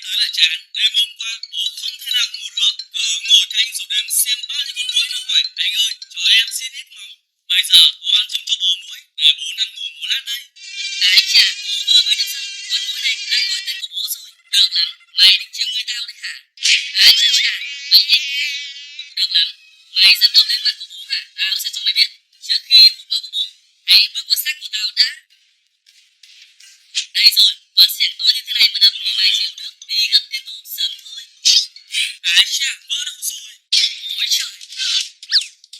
tới là chán. Đêm hôm qua bố không thể nào ngủ được, cứ ngồi canh số đếm xem bao nhiêu con muỗi nó hỏi anh ơi cho em xin ít máu. Bây giờ con trông cho bố muỗi để bố nằm ngủ một lát đây. Ái chà, bố vừa mới đâm xong, con muỗi này lại gọi tên của bố rồi. Được lắm, mày định trêu người tao đấy hả? Ái chà chà, mày nhanh ghê. Được lắm, mày dám động lên mặt của bố hả? Tao sẽ cho mày biết. Trước khi hút máu của bố, hãy bước vào xác của tao đã. Đây rồi, quả xẻng to như thế này mà đập thì mày chịu nước đi gặp tiên tổ sớm thôi. Ái chà, vỡ đâu rồi? Ôi trời.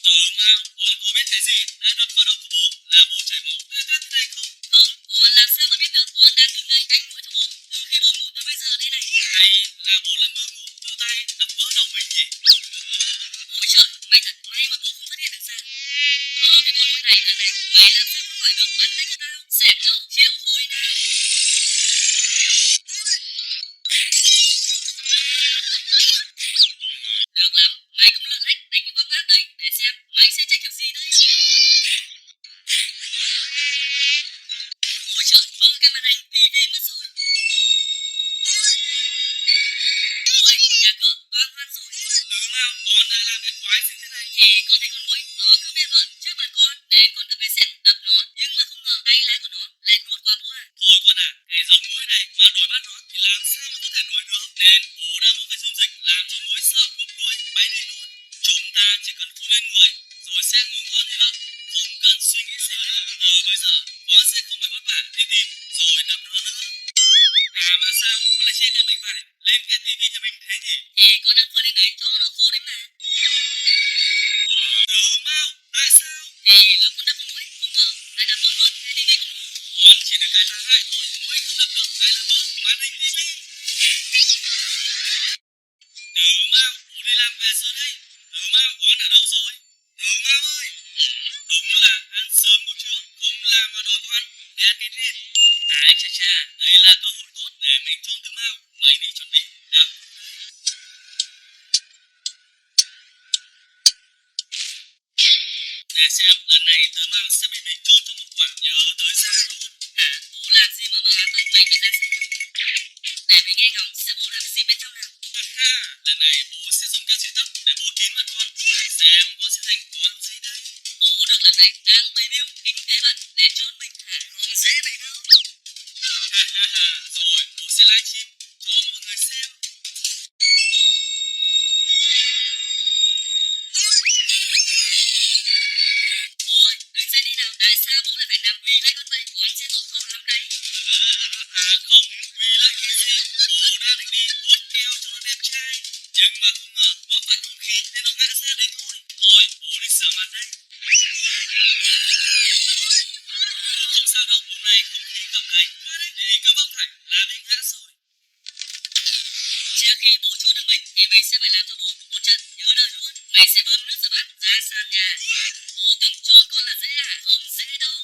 Tớ Mao, con có biết cái gì đã đập vào đầu của bố là bố chảy máu tê tê thế này không? Không, con làm sao mà biết được? Con đang đứng đây canh mũi cho bố từ khi bố ngủ tới bây giờ đây này. Hay là bố là mơ ngủ từ tay đập vỡ đầu mình nhỉ? Ôi trời, may thật may mà bố không phát hiện được ra. Cái con mũi này lần này, mày làm sao thoát khỏi được bàn tay của tao? Xẻng đâu, triệu hồi nào. Được lắm, mày cũng lượn lách đánh cái bóp ngáp đấy để xem mày sẽ chạy kiểu gì đây. Ôi trời, vỡ cái màn hình tivi mất rồi. Ôi, nhà cửa toang hoang rồi. Tớ Mao, con đã làm cái quái gì thế này? Thì con thấy con muỗi nó cứ bê vợn trước mặt con nên con cầm cái xẻng đập nó, nhưng mà không ngờ tay lái của nó lại nuột qua bố à. Thôi con à, cái giống muỗi này mà đuổi bắt nó thì làm sao mà có thể đuổi được? Nên bố đã mua cái dung dịch làm cho muỗi sợ cúp đuôi, bay đi luôn. Chúng ta chỉ cần phun lên người rồi sẽ ngủ ngon như vậy, không cần suy nghĩ gì nữa. Từ bây giờ con sẽ không phải vất vả đi tìm rồi đập nó nữa. À mà sao con lại che cái mảnh vải lên cái tivi nhà mình thế nhỉ? Thì con đang phơi lên đấy cho nó khô đấy mà. Tớ Mao, tại sao? Thì lúc con đập con muỗi không ngờ lại đập vỡ luôn cái tivi của bố. Con chỉ được cái tai hại thôi, muỗi không đập được lại là vỡ màn hình tivi. Tớ Mao, bố đi làm về rồi đây. Tớ Mao, con ở đâu rồi? Tớ Mao ơi, đúng là ăn sớm ngủ trưa, không làm mà đòi có ăn, đen cái nết. Ái chà chà, đây là cơ hội tốt để mình chôn Tớ Mao. Mày đi chuẩn bị đạp cụ đây. Để xem lần này Tớ Mao sẽ bị mình chôn trong một quả nhớ tới già luôn. À, bố làm gì mà ám vậy? Mày kể ra xem nào. Để mình nghe ngóng xem bố làm gì bên trong nào. Ha, lần này bố sẽ dùng keo chỉ tóc để bố kín mặt con. Xem con sẽ thành con gì đây? Bố được làm đấy, đang bày mưu kính kế vật để chôn mình hả? Không dễ vậy đâu. Ha ha ha, rồi bố sẽ livestream cho mọi người xem. Bố ơi, đứng dậy đi nào. Tại sao bố lại phải nằm quỳ lại con vậy? Con sẽ tổn thọ lắm đấy. À không, vì lại cái gì? Bố đang định đi hút keo cho nó đẹp trai. Nhưng mà không ngờ vấp phải không khí nên nó ngã ra đấy thôi. Thôi, bố đi sửa mặt đây. Bố không sao đâu, hôm nay không khí cầm cành quá đấy. Thì cứ vấp phải là bị ngã rồi. Trước khi bố chôn được mình thì mình sẽ phải làm cho bố một trận nhớ đời luôn. Mình sẽ bơm nước rửa bát ra sàn nhà. Bố tưởng chôn con là dễ à? Không dễ đâu.